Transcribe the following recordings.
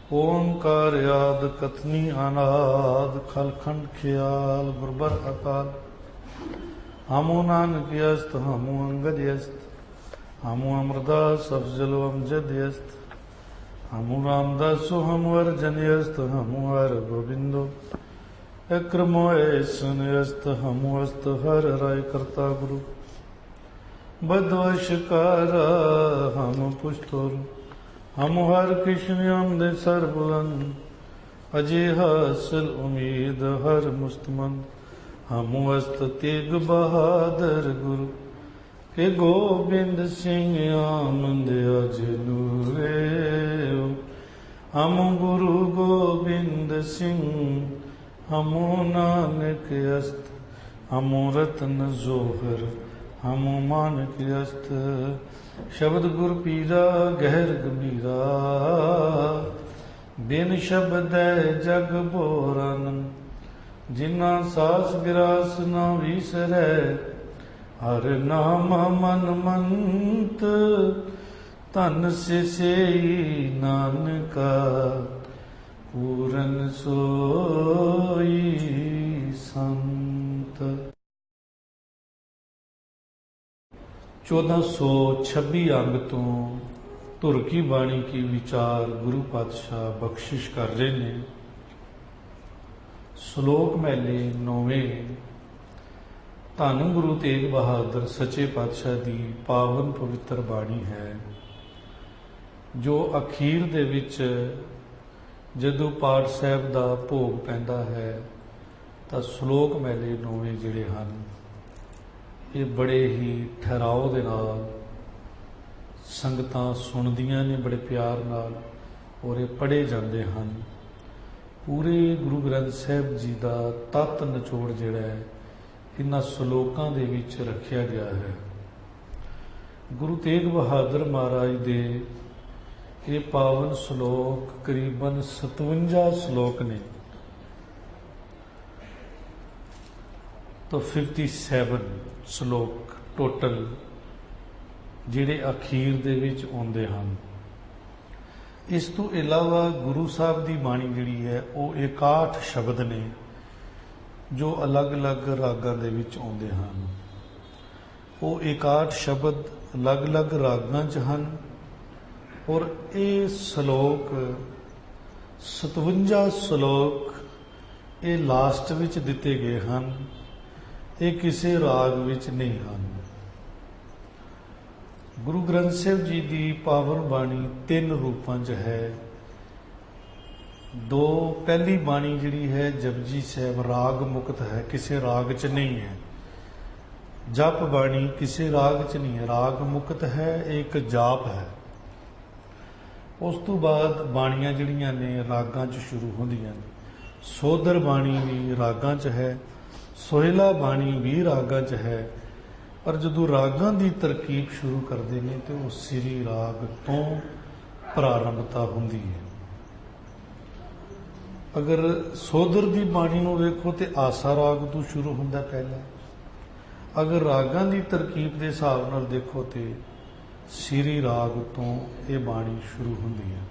ओंकार याद कथनी अनाद खलखंड ख्याल गुरबर अकाल। हमू नानक यस्त हमू अंगद यस्त हमू अमरदास अफजल अमजद यस्त हमू रामदासो हमू अर्जन यस्त हमू हर गोविंदो अक्रमो ऐसन यस्त हमू अस्त हर राय करता गुरु बदवशकारा हम पुष्टोरु हम हर कृष्ण आमद सरबुलंद अजय हासिल उम्मीद हर मुस्तमंद हम अस्त तेग बहादुर गुरु के गोबिंद सिंह आमद अजनूरे हम गुरु गोबिंद सिंह हम नानक अस्त हम रतन जोहर हम मानक अस्त शब्द गुर पीरा गहर गंभीरा बिन शब्द जग बोरन जिन्ना सास गिरास न विसरै हर नाम मन मंत धन से नानका पूरन सोई संत। 1426 अंग तो धुर की बाणी की विचार गुरु पातशाह बख्शिश कर रहे ने। श्लोक महले 9वें। धन गुरु तेग बहादुर सच्चे पातशाह दी पावन पवित्र बाणी है जो अखीर दे विच जदों पाठ साहब दा भोग पैंदा है तां श्लोक महले 9वें जिहड़े हन ये बड़े ही ठहराव दे नाल संगतां सुणदियां ने बड़े प्यार नाल और ये पढ़े जाते हैं। पूरे गुरु ग्रंथ साहब जी का तत्त निचोड़ जिहड़ा है इन्हां श्लोकां दे विच रखिया गया है। गुरु तेग बहादुर महाराज दे ये पावन श्लोक करीबन 57 श्लोक ने तो 57 श्लोक टोटल जिहड़े अखीर दे विच आउंदे हन। इस तो इलावा गुरु साहब की बाणी जिहड़ी है वो 61 शब्द ने जो अलग अलग रागां दे विच आउंदे हन। वो 61 शब्द अलग अलग रागां च हन और ये श्लोक 57 श्लोक ये लास्ट विच दिते गए हैं। ये किसी राग विच नहीं हैं। गुरु ग्रंथ साहब जी की पावन बाणी 3 रूपों च है। 2 पहली बाणी जिहड़ी है जपजी साहब राग मुक्त है, किसी राग च नहीं है। जप बाणी किसी राग च नहीं है, राग मुक्त है, एक जाप है। उस तो बाद बाणियां जिहड़ियां ने रागां च शुरू होंदियां ने। सोधर बाणी भी रागां च है, सोहिला बाणी भी रागां च है, पर जदों रागां की तरकीब शुरू करते हैं तो वो सिरी राग तो प्रारंभता होंदी है। अगर सोधर की बाणी नूं वेखो तो आसा राग तो शुरू होंदा पहला। अगर रागां की तरकीब के हिसाब नाल देखो तो सिरी राग तो ये बाणी शुरू होंदी है।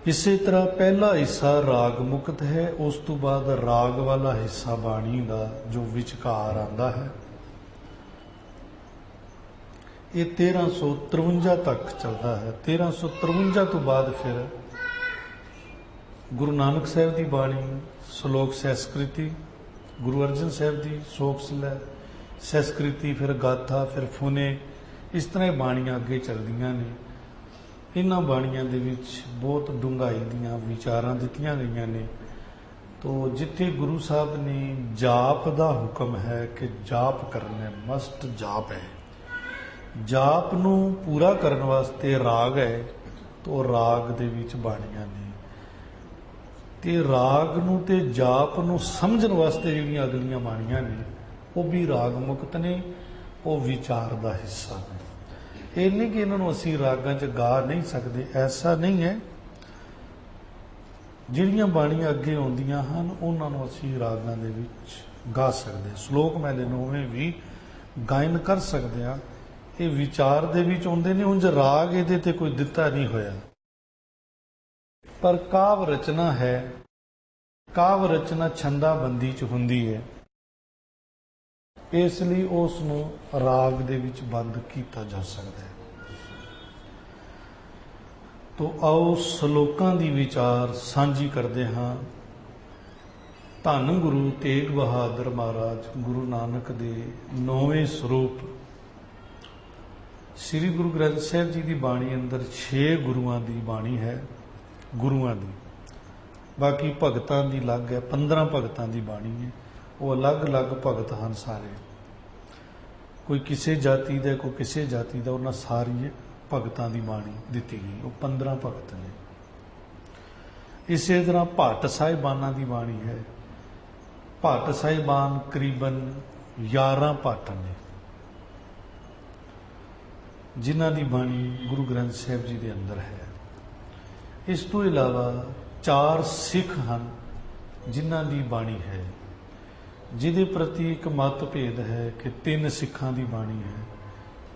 इसी तरह पहला हिस्सा राग मुक्त है, उस तो बाद राग वाला हिस्सा बाणी का जो विचकार आता है ये 1353 तक चलता है। 1353 तो बाद फिर गुरु नानक साहब की बाणी श्लोक सैसकृति, गुरु अर्जन साहब की शोक सलै सैसकृति, फिर गाथा, फिर फुने, इस तरह बाणियां अगे चलदियां ने। इन्हां बाणियां दे विच बहुत डूंघाई दियां विचारां दित्तियां गईयां ने। तो जिथे गुरु साहब ने जाप का हुक्म है कि जाप करना मस्ट जाप है, जाप नूं पूरा करने वास्ते राग है, तो राग दे विच बाणियां ने ते राग नूं ते जाप नूं समझण वास्ते जिहड़ियां अगलियां बाणियां ने वो भी राग मुक्त ने, वो विचार का हिस्सा ने। ये नहीं कि इन्होंने असी रागां च गा नहीं सकते, ऐसा नहीं है। जिहड़ियां बाणियां अगे आउंदियां हन उन्हां नूं असी रागां दे विच गा सकते। श्लोक महले 9वें भी गायन कर सकते हैं। ये विचार दे विच आउंदे ने, उंज राग इहदे ते कोई दिता नहीं होया। ਪਰ ਕਾਵ ਰਚਨਾ ਹੈ, ਕਾਵ ਰਚਨਾ ਛੰਦਾਬੰਦੀ ਚ ਹੁੰਦੀ ਹੈ, ਇਸ ਲਈ ਉਸ ਨੂੰ ਰਾਗ ਦੇ ਵਿੱਚ ਬੰਦ ਕੀਤਾ ਜਾ ਸਕਦਾ ਹੈ। ਤੋ ਆਓ ਸ਼ਲੋਕਾਂ ਦੀ ਵਿਚਾਰ ਸਾਂਝੀ ਕਰਦੇ ਹਾਂ। ਧੰਨ ਗੁਰੂ ਤੇਗ ਬਹਾਦਰ ਮਹਾਰਾਜ ਗੁਰੂ ਨਾਨਕ ਦੇ 9ਵੇਂ ਸਰੂਪ ਸ੍ਰੀ ਗੁਰੂ ਗ੍ਰੰਥ ਸਾਹਿਬ ਜੀ ਦੀ ਬਾਣੀ ਅੰਦਰ 6 ਗੁਰੂਆਂ ਦੀ ਬਾਣੀ ਹੈ, ਗੁਰੂਆਂ ਦੀ। ਬਾਕੀ ਭਗਤਾਂ ਦੀ ਅਲੱਗ ਹੈ, 15 ਭਗਤਾਂ ਦੀ ਬਾਣੀ ਹੈ। ਉਹ ਅਲੱਗ-ਅਲੱਗ ਭਗਤ ਹਨ ਸਾਰੇ, ਕੋਈ ਕਿਸੇ ਜਾਤੀ ਦਾ, ਕੋਈ ਕਿਸੇ ਜਾਤੀ ਦਾ, ਉਹਨਾਂ ਸਾਰੀ ਭਗਤਾਂ ਦੀ ਬਾਣੀ ਦਿੱਤੀ ਗਈ। ਉਹ 15 ਭਗਤ ਨੇ। ਇਸੇ ਤਰ੍ਹਾਂ ਭੱਟ ਸਾਹਿਬਾਨਾਂ ਦੀ ਬਾਣੀ ਹੈ। ਭੱਟ ਸਾਹਿਬਾਨ ਕਰੀਬਨ 11 ਭੱਟ ਨੇ, ਜਿਨ੍ਹਾਂ ਦੀ ਬਾਣੀ ਗੁਰੂ ਗ੍ਰੰਥ ਸਾਹਿਬ ਜੀ ਦੇ ਅੰਦਰ ਹੈ। ਇਸ ਤੋਂ ਇਲਾਵਾ 4 ਸਿੱਖ ਹਨ ਜਿਨ੍ਹਾਂ ਦੀ ਬਾਣੀ ਹੈ, ਜਿਹਦੇ ਪ੍ਰਤੀ ਇੱਕ ਮਤਭੇਦ ਹੈ ਕਿ 3 ਸਿੱਖਾਂ ਦੀ ਬਾਣੀ ਹੈ,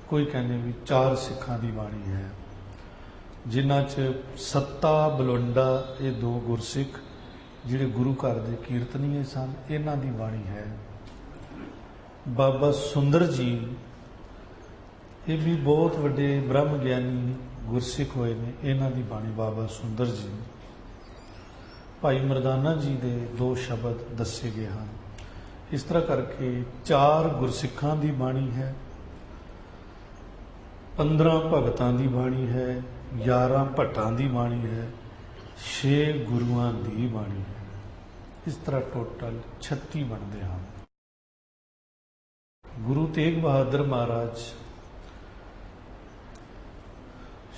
ਕੋਈ ਕਹਿੰਦੇ ਵੀ 4 ਸਿੱਖਾਂ ਦੀ ਬਾਣੀ ਹੈ, ਜਿਨ੍ਹਾਂ 'ਚ ਸੱਤਾ ਬਲਵੰਡਾ ਇਹ 2 ਗੁਰਸਿੱਖ ਜਿਹੜੇ ਗੁਰੂ ਘਰ ਦੇ ਕੀਰਤਨੀਏ ਸਨ, ਇਹਨਾਂ ਦੀ ਬਾਣੀ ਹੈ। ਬਾਬਾ ਸੁੰਦਰ ਜੀ ਇਹ ਵੀ ਬਹੁਤ ਵੱਡੇ ਬ੍ਰਹਮ ਗਿਆਨੀ ਗੁਰਸਿੱਖ ਹੋਏ ਨੇ, ਇਹਨਾਂ ਦੀ ਬਾਣੀ ਬਾਬਾ ਸੁੰਦਰ ਜੀ। ਭਾਈ ਮਰਦਾਨਾ ਜੀ ਦੇ 2 ਸ਼ਬਦ ਦੱਸੇ ਗਏ ਹਨ। ਇਸ ਤਰ੍ਹਾਂ ਕਰਕੇ 4 ਗੁਰਸਿੱਖਾਂ ਦੀ ਬਾਣੀ ਹੈ, 15 ਭਗਤਾਂ ਦੀ ਬਾਣੀ ਹੈ, 11 ਭੱਟਾਂ ਦੀ ਬਾਣੀ ਹੈ, 6 ਗੁਰੂਆਂ ਦੀ ਬਾਣੀ ਹੈ। ਇਸ ਤਰ੍ਹਾਂ ਟੋਟਲ 36 ਬਣਦੇ ਹਨ। ਗੁਰੂ ਤੇਗ ਬਹਾਦਰ ਮਹਾਰਾਜ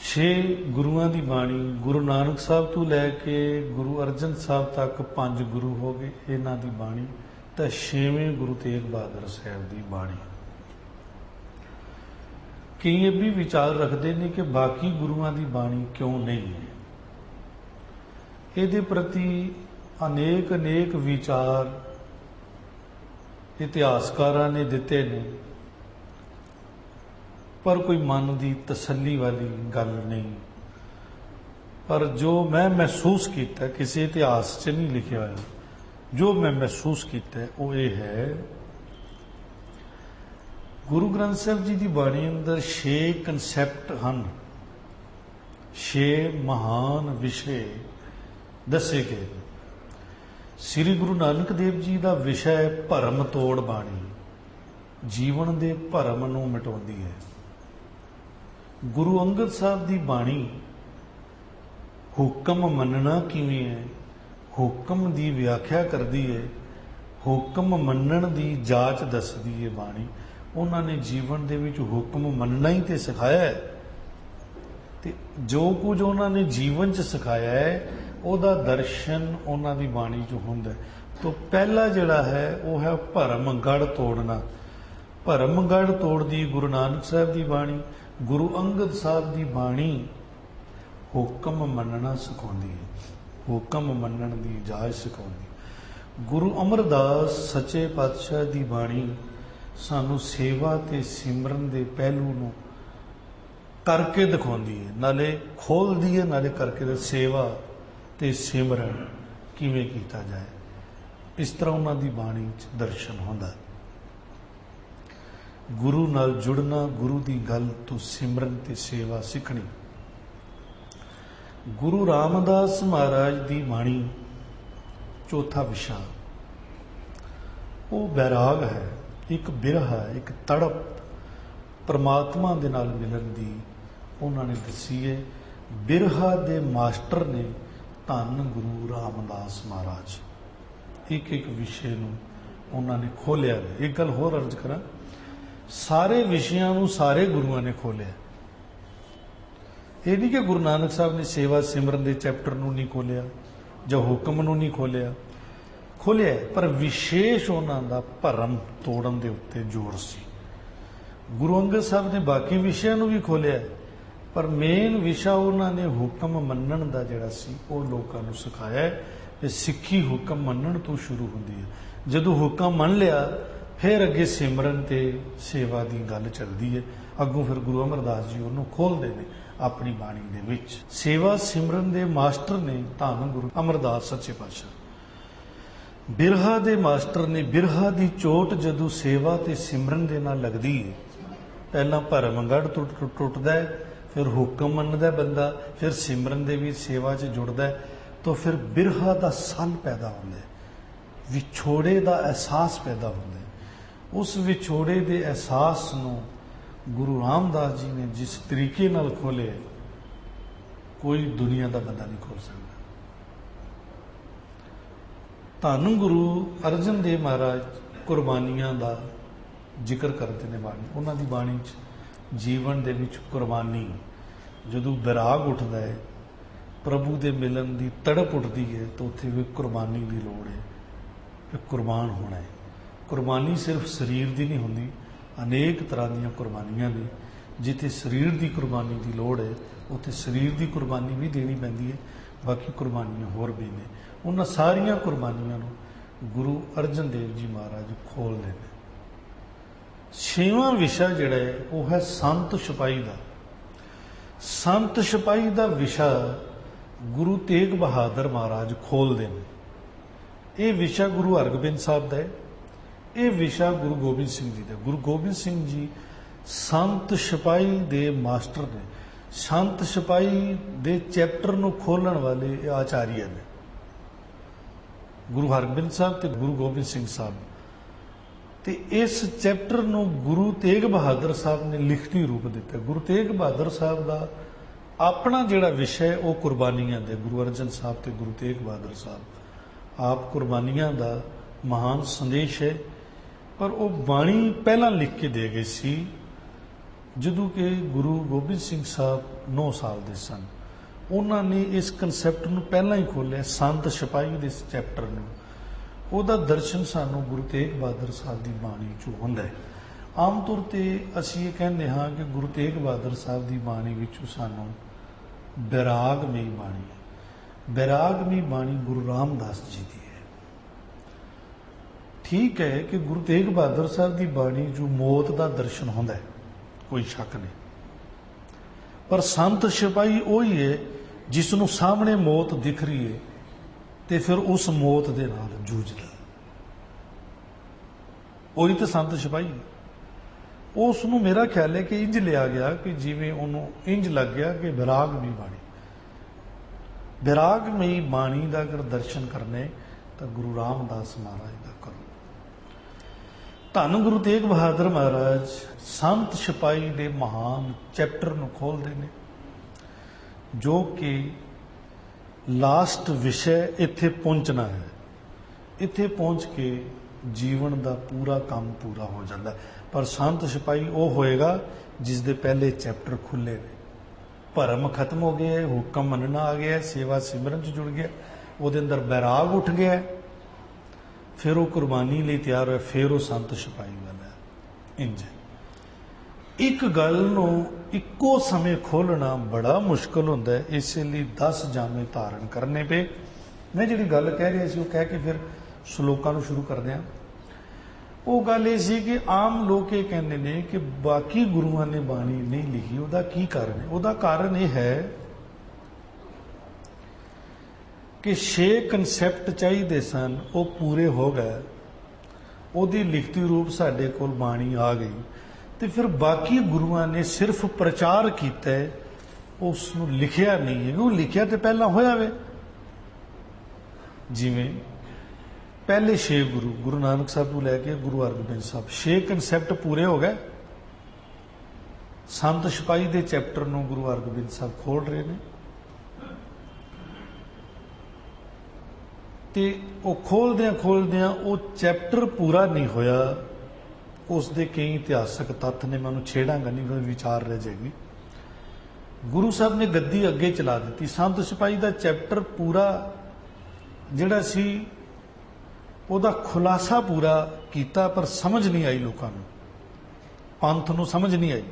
6 ਗੁਰੂਆਂ ਦੀ ਬਾਣੀ, ਗੁਰੂ ਨਾਨਕ ਸਾਹਿਬ ਤੋਂ ਲੈ ਕੇ ਗੁਰੂ ਅਰਜਨ ਸਾਹਿਬ ਤੱਕ 5 ਗੁਰੂ ਹੋ ਗਏ, ਇਹਨਾਂ ਦੀ ਬਾਣੀ। ਤਾਂ 6ਵੇਂ ਗੁਰੂ ਤੇਗ ਬਹਾਦਰ ਸਾਹਿਬ ਦੀ ਬਾਣੀ। ਕਈ ਇਹ ਵੀ ਵਿਚਾਰ ਰੱਖਦੇ ਨੇ ਕਿ ਬਾਕੀ ਗੁਰੂਆਂ ਦੀ ਬਾਣੀ ਕਿਉਂ ਨਹੀਂ ਹੈ। ਇਹਦੇ ਪ੍ਰਤੀ ਅਨੇਕ ਵਿਚਾਰ ਇਤਿਹਾਸਕਾਰਾਂ ਨੇ ਦਿੱਤੇ ਨੇ, ਪਰ ਕੋਈ ਮਨ ਦੀ ਤਸੱਲੀ ਵਾਲੀ ਗੱਲ ਨਹੀਂ। ਪਰ ਜੋ ਮੈਂ ਮਹਿਸੂਸ ਕੀਤਾ, ਕਿਸੇ ਇਤਿਹਾਸ 'ਚ ਨਹੀਂ ਲਿਖਿਆ ਹੋਇਆ, ਜੋ ਮੈਂ ਮਹਿਸੂਸ ਕੀਤਾ ਉਹ ਇਹ ਹੈ, ਗੁਰੂ ਗ੍ਰੰਥ ਸਾਹਿਬ ਜੀ ਦੀ ਬਾਣੀ ਅੰਦਰ 6 ਕਨਸੈਪਟ ਹਨ, 6 ਮਹਾਨ ਵਿਸ਼ੇ ਦੱਸੇ ਗਏ। ਸ੍ਰੀ ਗੁਰੂ ਨਾਨਕ ਦੇਵ ਜੀ ਦਾ ਵਿਸ਼ਾ ਹੈ ਭਰਮ ਤੋੜ ਬਾਣੀ, ਜੀਵਨ ਦੇ ਭਰਮ ਨੂੰ ਮਿਟਾਉਂਦੀ ਹੈ। ਗੁਰੂ ਅੰਗਦ ਸਾਹਿਬ ਦੀ ਬਾਣੀ ਹੁਕਮ ਮੰਨਣਾ ਕਿਵੇਂ ਹੈ, ਹੁਕਮ ਦੀ ਵਿਆਖਿਆ ਕਰਦੀ ਹੈ, ਹੁਕਮ ਮੰਨਣ ਦੀ ਜਾਂਚ ਦੱਸਦੀ ਹੈ ਬਾਣੀ। ਉਹਨਾਂ ਨੇ ਜੀਵਨ ਦੇ ਵਿੱਚ ਹੁਕਮ ਮੰਨਣਾ ਹੀ ਤੇ ਸਿਖਾਇਆ ਹੈ, ਤੇ ਜੋ ਕੁਝ ਉਹਨਾਂ ਨੇ ਜੀਵਨ 'ਚ ਸਿਖਾਇਆ ਹੈ ਉਹਦਾ ਦਰਸ਼ਨ ਉਹਨਾਂ ਦੀ ਬਾਣੀ 'ਚ ਹੁੰਦਾ ਹੈ। ਤਾਂ ਪਹਿਲਾ ਜਿਹੜਾ ਹੈ ਉਹ ਹੈ ਭਰਮਗੜ੍ਹ ਤੋੜਨਾ। ਭਰਮਗੜ੍ਹ ਤੋੜਦੀ ਗੁਰੂ ਨਾਨਕ ਸਾਹਿਬ ਦੀ ਬਾਣੀ। ਗੁਰੂ ਅੰਗਦ ਸਾਹਿਬ ਦੀ ਬਾਣੀ ਹੁਕਮ ਮੰਨਣਾ ਸਿਖਾਉਂਦੀ ਹੈ, ਹੁਕਮ ਮੰਨਣ ਦੀ ਇਜਾਜ਼ਤ ਸਿਖਾਉਂਦੀ। ਗੁਰੂ ਅਮਰਦਾਸ ਸੱਚੇ ਪਾਤਸ਼ਾਹ ਦੀ ਬਾਣੀ ਸਾਨੂੰ ਸੇਵਾ ਤੇ ਸਿਮਰਨ ਦੇ ਪਹਿਲੂ ਨੂੰ ਕਰਕੇ ਦਿਖਾਉਂਦੀ ਹੈ, ਨਾਲੇ ਖੋਲ੍ਹਦੀ ਹੈ, ਨਾਲੇ ਕਰਕੇ ਸੇਵਾ ਤੇ ਸਿਮਰਨ ਕਿਵੇਂ ਕੀਤਾ ਜਾਏ। ਇਸ ਤਰ੍ਹਾਂ ਉਹਨਾਂ ਦੀ ਬਾਣੀ 'ਚ ਦਰਸ਼ਨ ਹੁੰਦਾ। ਗੁਰੂ ਨਾਲ ਜੁੜਨਾ, ਗੁਰੂ ਦੀ ਗੱਲ ਤੋਂ ਸਿਮਰਨ ਤੇ ਸੇਵਾ ਸਿੱਖਣੀ। ਗੁਰੂ ਰਾਮਦਾਸ ਮਹਾਰਾਜ ਦੀ ਬਾਣੀ ਚੌਥਾ ਵਿਸ਼ਾ ਉਹ ਬੈਰਾਗ ਹੈ, ਇੱਕ ਬਿਰਹਾ ਹੈ, ਇੱਕ ਤੜਪ ਪਰਮਾਤਮਾ ਦੇ ਨਾਲ ਮਿਲਣ ਦੀ ਉਹਨਾਂ ਨੇ ਦੱਸੀ ਹੈ। ਬਿਰਹਾ ਦੇ ਮਾਸਟਰ ਨੇ ਧੰਨ ਗੁਰੂ ਰਾਮਦਾਸ ਮਹਾਰਾਜ। ਇੱਕ ਵਿਸ਼ੇ ਨੂੰ ਉਹਨਾਂ ਨੇ ਖੋਲ੍ਹਿਆ। ਇੱਕ ਗੱਲ ਹੋਰ ਅਰਜ਼ ਕਰਾਂ, ਸਾਰੇ ਵਿਸ਼ਿਆਂ ਨੂੰ ਸਾਰੇ ਗੁਰੂਆਂ ਨੇ ਖੋਲ੍ਹਿਆ। ਇਹ ਨਹੀਂ ਕਿ ਗੁਰੂ ਨਾਨਕ ਸਾਹਿਬ ਨੇ ਸੇਵਾ ਸਿਮਰਨ ਦੇ ਚੈਪਟਰ ਨੂੰ ਨਹੀਂ ਖੋਲ੍ਹਿਆ ਜਾਂ ਹੁਕਮ ਨੂੰ ਨਹੀਂ ਖੋਲ੍ਹਿਆ, ਪਰ ਵਿਸ਼ੇਸ਼ ਉਹਨਾਂ ਦਾ ਭਰਮ ਤੋੜਨ ਦੇ ਉੱਤੇ ਜ਼ੋਰ ਸੀ। ਗੁਰੂ ਅੰਗਦ ਸਾਹਿਬ ਨੇ ਬਾਕੀ ਵਿਸ਼ਿਆਂ ਨੂੰ ਵੀ ਖੋਲ੍ਹਿਆ, ਪਰ ਮੇਨ ਵਿਸ਼ਾ ਉਹਨਾਂ ਨੇ ਹੁਕਮ ਮੰਨਣ ਦਾ ਜਿਹੜਾ ਸੀ ਉਹ ਲੋਕਾਂ ਨੂੰ ਸਿਖਾਇਆ ਕਿ ਸਿੱਖੀ ਹੁਕਮ ਮੰਨਣ ਤੋਂ ਸ਼ੁਰੂ ਹੁੰਦੀ ਹੈ। ਜਦੋਂ ਹੁਕਮ ਮੰਨ ਲਿਆ ਫਿਰ ਅੱਗੇ ਸਿਮਰਨ ਤੇ ਸੇਵਾ ਦੀ ਗੱਲ ਚੱਲਦੀ ਹੈ। ਅੱਗੋਂ ਫਿਰ ਗੁਰੂ ਅਮਰਦਾਸ ਜੀ ਉਹਨੂੰ ਖੋਲ੍ਹਦੇ ਨੇ। ਆਪਣੀ ਬਾਣੀ ਦੇ ਵਿੱਚ। ਸੇਵਾ ਸਿਮਰਨ ਦੇ ਮਾਸਟਰ ਨੇ ਧੰਨ ਗੁਰੂ ਅਮਰਦਾਸ ਸੱਚੇ ਪਾਤਸ਼ਾਹ। ਬਿਰਹਾ ਦੇ ਮਾਸਟਰ ਨੇ। ਬਿਰਹਾ ਦੀ ਚੋਟ ਜਦੋਂ ਸੇਵਾ ਤੇ ਸਿਮਰਨ ਦੇ ਨਾਲ ਲੱਗਦੀ ਹੈ, ਪਹਿਲਾਂ ਭਰਮਗੜ੍ਹ ਟੁੱਟਦਾ ਹੈ, ਫਿਰ ਹੁਕਮ ਮੰਨਦਾ ਬੰਦਾ, ਫਿਰ ਸਿਮਰਨ ਦੇ ਵਿੱਚ ਸੇਵਾ 'ਚ ਜੁੜਦਾ ਹੈ, ਤਾਂ ਫਿਰ ਬਿਰਹਾ ਦਾ ਸੱਲ ਪੈਦਾ ਹੁੰਦਾ ਹੈ, ਵਿਛੋੜੇ ਦਾ ਅਹਿਸਾਸ ਪੈਦਾ ਹੁੰਦਾ ਹੈ। ਉਸ ਵਿਛੋੜੇ ਦੇ ਅਹਿਸਾਸ ਨੂੰ ਗੁਰੂ ਰਾਮਦਾਸ ਜੀ ਨੇ ਜਿਸ ਤਰੀਕੇ ਨਾਲ ਖੋਲ੍ਹਿਆ, ਕੋਈ ਦੁਨੀਆ ਦਾ ਬੰਦਾ ਨਹੀਂ ਖੋਲ੍ਹ ਸਕਦਾ। ਧੰਨ ਗੁਰੂ ਅਰਜਨ ਦੇਵ ਮਹਾਰਾਜ ਕੁਰਬਾਨੀਆਂ ਦਾ ਜ਼ਿਕਰ ਕਰਦੇ ਨੇ ਬਾਣੀ। ਉਹਨਾਂ ਦੀ ਬਾਣੀ 'ਚ ਜੀਵਨ ਦੇ ਵਿੱਚ ਕੁਰਬਾਨੀ, ਜਦੋਂ ਵਿਰਾਗ ਉੱਠਦਾ ਹੈ, ਪ੍ਰਭੂ ਦੇ ਮਿਲਣ ਦੀ ਤੜਪ ਉੱਠਦੀ ਹੈ, ਤਾਂ ਉੱਥੇ ਵੀ ਕੁਰਬਾਨੀ ਦੀ ਲੋੜ ਹੈ, ਕਿ ਕੁਰਬਾਨ ਹੋਣਾ ਹੈ। ਕੁਰਬਾਨੀ ਸਿਰਫ ਸਰੀਰ ਦੀ ਨਹੀਂ ਹੁੰਦੀ, ਅਨੇਕ ਤਰ੍ਹਾਂ ਦੀਆਂ ਕੁਰਬਾਨੀਆਂ ਨੇ। ਜਿੱਥੇ ਸਰੀਰ ਦੀ ਕੁਰਬਾਨੀ ਦੀ ਲੋੜ ਹੈ, ਉੱਥੇ ਸਰੀਰ ਦੀ ਕੁਰਬਾਨੀ ਵੀ ਦੇਣੀ ਪੈਂਦੀ ਹੈ, ਬਾਕੀ ਕੁਰਬਾਨੀਆਂ ਹੋਰ ਵੀ ਨੇ। ਉਹਨਾਂ ਸਾਰੀਆਂ ਕੁਰਬਾਨੀਆਂ ਨੂੰ ਗੁਰੂ ਅਰਜਨ ਦੇਵ ਜੀ ਮਹਾਰਾਜ ਖੋਲ੍ਹਦੇ ਨੇ। 6ਵਾਂ ਵਿਸ਼ਾ ਜਿਹੜਾ ਹੈ ਉਹ ਹੈ ਸੰਤ ਸਿਪਾਹੀ ਦਾ। ਸੰਤ ਸਿਪਾਹੀ ਦਾ ਵਿਸ਼ਾ ਗੁਰੂ ਤੇਗ ਬਹਾਦਰ ਮਹਾਰਾਜ ਖੋਲ੍ਹਦੇ ਨੇ। ਇਹ ਵਿਸ਼ਾ ਗੁਰੂ ਹਰਗੋਬਿੰਦ ਸਾਹਿਬ ਦਾ ਹੈ, ਇਹ ਵਿਸ਼ਾ ਗੁਰੂ ਗੋਬਿੰਦ ਸਿੰਘ ਜੀ ਦਾ। ਗੁਰੂ ਗੋਬਿੰਦ ਸਿੰਘ ਜੀ ਸੰਤ ਸਿਪਾਹੀ ਦੇ ਮਾਸਟਰ ਨੇ। ਸੰਤ ਸਿਪਾਹੀ ਦੇ ਚੈਪਟਰ ਨੂੰ ਖੋਲ੍ਹਣ ਵਾਲੇ ਇਹ ਆਚਾਰੀਆ ਨੇ, ਗੁਰੂ ਹਰਗੋਬਿੰਦ ਸਾਹਿਬ ਤੇ ਗੁਰੂ ਗੋਬਿੰਦ ਸਿੰਘ ਸਾਹਿਬ। ਤੇ ਇਸ ਚੈਪਟਰ ਨੂੰ ਗੁਰੂ ਤੇਗ ਬਹਾਦਰ ਸਾਹਿਬ ਨੇ ਲਿਖਤੀ ਰੂਪ ਦਿੱਤਾ। ਗੁਰੂ ਤੇਗ ਬਹਾਦਰ ਸਾਹਿਬ ਦਾ ਆਪਣਾ ਜਿਹੜਾ ਵਿਸ਼ਾ ਹੈ ਉਹ ਕੁਰਬਾਨੀਆਂ ਦੇ। ਗੁਰੂ ਅਰਜਨ ਸਾਹਿਬ ਤੇ ਗੁਰੂ ਤੇਗ ਬਹਾਦਰ ਸਾਹਿਬ ਆਪ ਕੁਰਬਾਨੀਆਂ ਦਾ ਮਹਾਨ ਸੰਦੇਸ਼ ਹੈ, ਪਰ ਉਹ ਬਾਣੀ ਪਹਿਲਾਂ ਲਿਖ ਕੇ ਦੇ ਗਏ ਸੀ ਜਦੋਂ ਕਿ ਗੁਰੂ ਗੋਬਿੰਦ ਸਿੰਘ ਸਾਹਿਬ 9 ਸਾਲ ਦੇ ਸਨ। ਉਹਨਾਂ ਨੇ ਇਸ ਕਨਸੈਪਟ ਨੂੰ ਪਹਿਲਾਂ ਹੀ ਖੋਲ੍ਹਿਆ, ਸੰਤ ਸਿਪਾਹੀ ਦੇ ਇਸ ਚੈਪਟਰ ਨੂੰ। ਉਹਦਾ ਦਰਸ਼ਨ ਸਾਨੂੰ ਗੁਰੂ ਤੇਗ ਬਹਾਦਰ ਸਾਹਿਬ ਦੀ ਬਾਣੀ 'ਚੋਂ ਹੁੰਦਾ ਹੈ। ਆਮ ਤੌਰ 'ਤੇ ਅਸੀਂ ਇਹ ਕਹਿੰਦੇ ਹਾਂ ਕਿ ਗੁਰੂ ਤੇਗ ਬਹਾਦਰ ਸਾਹਿਬ ਦੀ ਬਾਣੀ ਵਿੱਚੋਂ ਸਾਨੂੰ ਬੈਰਾਗਮਈ ਬਾਣੀ ਹੈ। ਬੈਰਾਗਮਈ ਬਾਣੀ ਗੁਰੂ ਰਾਮਦਾਸ ਜੀ ਦੀ ਹੈ। ਠੀਕ ਹੈ ਕਿ ਗੁਰੂ ਤੇਗ ਬਹਾਦਰ ਸਾਹਿਬ ਦੀ ਬਾਣੀ 'ਚੋਂ ਮੌਤ ਦਾ ਦਰਸ਼ਨ ਹੁੰਦਾ ਹੈ, ਕੋਈ ਸ਼ੱਕ ਨਹੀਂ, ਪਰ ਸੰਤ ਸਿਪਾਹੀ ਉਹੀ ਹੈ ਜਿਸ ਨੂੰ ਸਾਹਮਣੇ ਮੌਤ ਦਿਖ ਰਹੀ ਹੈ ਤੇ ਫਿਰ ਉਸ ਮੌਤ ਦੇ ਨਾਲ ਜੂਝਦਾ। ਉਹੀ ਤਾਂ ਸੰਤ ਸਿਪਾਹੀ। ਉਸ ਨੂੰ ਮੇਰਾ ਖਿਆਲ ਹੈ ਕਿ ਇੰਜ ਲਿਆ ਗਿਆ ਕਿ ਜਿਵੇਂ ਉਹਨੂੰ ਇੰਜ ਲੱਗ ਗਿਆ ਕਿ ਬੈਰਾਗਮਈ ਬਾਣੀ। ਬੈਰਾਗਮਈ ਬਾਣੀ ਦਾ ਅਗਰ ਦਰਸ਼ਨ ਕਰਨੇ ਤਾਂ ਗੁਰੂ ਰਾਮਦਾਸ ਮਹਾਰਾਜ ਦਾ ਕਰੋ। ਧੰਨ ਗੁਰੂ ਤੇਗ ਬਹਾਦਰ ਮਹਾਰਾਜ ਸੰਤ ਸਿਪਾਹੀ ਦੇ ਮਹਾਨ ਚੈਪਟਰ ਨੂੰ ਖੋਲ੍ਹਦੇ ਨੇ, ਜੋ ਕਿ ਲਾਸਟ ਵਿਸ਼ੇ ਇੱਥੇ ਪਹੁੰਚਣਾ ਹੈ। ਇੱਥੇ ਪਹੁੰਚ ਕੇ ਜੀਵਨ ਦਾ ਪੂਰਾ ਕੰਮ ਪੂਰਾ ਹੋ ਜਾਂਦਾ। ਪਰ ਸੰਤ ਸਿਪਾਹੀ ਉਹ ਹੋਏਗਾ ਜਿਸ ਦੇ ਪਹਿਲੇ ਚੈਪਟਰ ਖੁੱਲੇ ਨੇ। ਭਰਮ ਖਤਮ ਹੋ ਗਿਆ, ਹੁਕਮ ਮੰਨਣਾ ਆ ਗਿਆ, ਸੇਵਾ ਸਿਮਰਨ 'ਚ ਜੁੜ ਗਿਆ, ਉਹਦੇ ਅੰਦਰ ਬੈਰਾਗ ਉੱਠ ਗਿਆ, ਫਿਰ ਉਹ ਕੁਰਬਾਨੀ ਲਈ ਤਿਆਰ ਹੋਇਆ, ਫਿਰ ਉਹ ਸੰਤ ਸਿਪਾਹੀ ਵਾਲਾ। ਇੰਜ ਇੱਕ ਗੱਲ ਨੂੰ ਇੱਕੋ ਸਮੇਂ ਖੋਲ੍ਹਣਾ ਬੜਾ ਮੁਸ਼ਕਲ ਹੁੰਦਾ ਹੈ, ਇਸੇ ਲਈ 10 ਜਾਮੇ ਧਾਰਨ ਕਰਨੇ ਪਏ। ਮੈਂ ਜਿਹੜੀ ਗੱਲ ਕਹਿ ਰਿਹਾ ਸੀ ਉਹ ਕਹਿ ਕੇ ਫਿਰ ਸ਼ਲੋਕਾਂ ਨੂੰ ਸ਼ੁਰੂ ਕਰਦੇ ਹਾਂ। ਉਹ ਗੱਲ ਇਹ ਸੀ ਕਿ ਆਮ ਲੋਕ ਇਹ ਕਹਿੰਦੇ ਨੇ ਕਿ ਬਾਕੀ ਗੁਰੂਆਂ ਨੇ ਬਾਣੀ ਨਹੀਂ ਲਿਖੀ। ਉਹਦਾ ਕੀ ਕਾਰਨ ਹੈ? ਉਹਦਾ ਕਾਰਨ ਇਹ ਹੈ ਕਿ 6 ਕਨਸੈਪਟ ਚਾਹੀਦੇ ਸਨ, ਉਹ ਪੂਰੇ ਹੋ ਗਏ, ਉਹਦੀ ਲਿਖਤੀ ਰੂਪ ਸਾਡੇ ਕੋਲ ਬਾਣੀ ਆ ਗਈ, ਤੇ ਫਿਰ ਬਾਕੀ ਗੁਰੂਆਂ ਨੇ ਸਿਰਫ ਪ੍ਰਚਾਰ ਕੀਤਾ, ਉਸ ਨੂੰ ਲਿਖਿਆ ਨਹੀਂ ਹੈ। ਉਹ ਲਿਖਿਆ ਤੇ ਪਹਿਲਾਂ ਹੋਇਆ ਵੇ। ਜਿਵੇਂ ਪਹਿਲੇ 6 ਗੁਰੂ, ਗੁਰੂ ਨਾਨਕ ਸਾਹਿਬ ਤੋਂ ਲੈ ਕੇ ਗੁਰੂ ਹਰਗੋਬਿੰਦ ਸਾਹਿਬ, 6 ਕਨਸੈਪਟ ਪੂਰੇ ਹੋ ਗਏ। ਸੰਤ ਸਿਪਾਹੀ ਦੇ ਚੈਪਟਰ ਨੂੰ ਗੁਰੂ ਹਰਗੋਬਿੰਦ ਸਾਹਿਬ ਖੋਲ੍ਹ ਰਹੇ ਨੇ, ਤੇ ਉਹ ਖੋਲ੍ਹਦਿਆਂ ਉਹ ਚੈਪਟਰ ਪੂਰਾ ਨਹੀਂ ਹੋਇਆ। ਉਸ ਦੇ ਕਈ ਇਤਿਹਾਸਕ ਤੱਥ ਨੇ, ਮੈਂ ਉਹਨੂੰ ਛੇੜਾਂਗਾ ਨਹੀਂ, ਕੋਈ ਵਿਚਾਰ ਰਹਿ ਜਾਏਗੀ। ਗੁਰੂ ਸਾਹਿਬ ਨੇ ਗੱਦੀ ਅੱਗੇ ਚਲਾ ਦਿੱਤੀ। ਸੰਤ ਸਿਪਾਹੀ ਦਾ ਚੈਪਟਰ ਪੂਰਾ ਜਿਹੜਾ ਸੀ ਉਹਦਾ ਖੁਲਾਸਾ ਪੂਰਾ ਕੀਤਾ, ਪਰ ਸਮਝ ਨਹੀਂ ਆਈ ਲੋਕਾਂ ਨੂੰ, ਪੰਥ ਨੂੰ ਸਮਝ ਨਹੀਂ ਆਈ,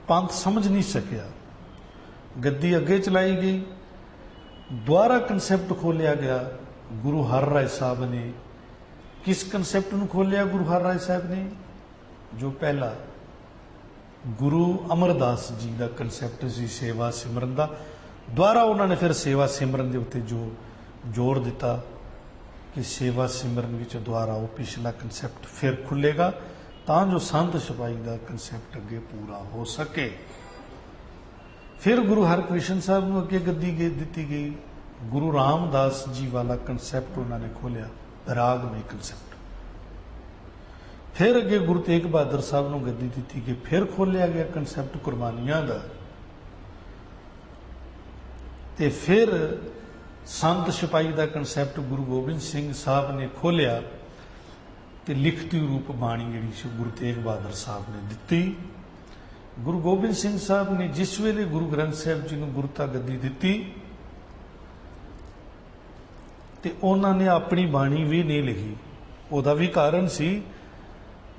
ਪੰਥ ਸਮਝ ਨਹੀਂ ਸਕਿਆ। ਗੱਦੀ ਅੱਗੇ ਚਲਾਈ ਗਈ, ਦੁਬਾਰਾ ਕਨਸੈਪਟ ਖੋਲ੍ਹਿਆ ਗਿਆ। ਗੁਰੂ ਹਰ ਰਾਏ ਸਾਹਿਬ ਨੇ ਕਿਸ ਕਨਸੈਪਟ ਨੂੰ ਖੋਲ੍ਹਿਆ? ਗੁਰੂ ਹਰ ਰਾਏ ਸਾਹਿਬ ਨੇ ਜੋ ਪਹਿਲਾ गुरु अमरदास जी का कंसैप्ट सी सेवा सिमरन का। ਦੁਆਰਾ उन्होंने फिर सेवा सिमरन के उत्ते जो जोर दिता कि सेवा सिमरन विच दुआरा वो पिछला कंसैप्ट फिर खुलेगा तां जो संत सिपाही का कंसैप्ट अगे पूरा हो सके। फिर गुरु हरकृष्ण साहब को अगे गद्दी दी गई। गुरु रामदास जी वाला कंसैप्ट उन्होंने खोलिया, रागमय कंसैप्ट। फिर अगे गुरु तेग बहादुर साहब को गद्दी दी गई, फिर खोलिया गया कंसैप्ट कुरबानियां का। ते फिर संत सिपाही का कंसैप्ट गुरु गोबिंद सिंह साहब ने खोलिया ते लिखती रूप बाणी जी गुरु तेग बहादुर साहब ने दी। गुरु गोबिंद सिंह साहब ने जिस वेले गुरु ग्रंथ साहब जी को गुरता गद्दी दी ते उन्होंने अपनी बाणी भी नहीं लिखी। उहदा भी कारण सी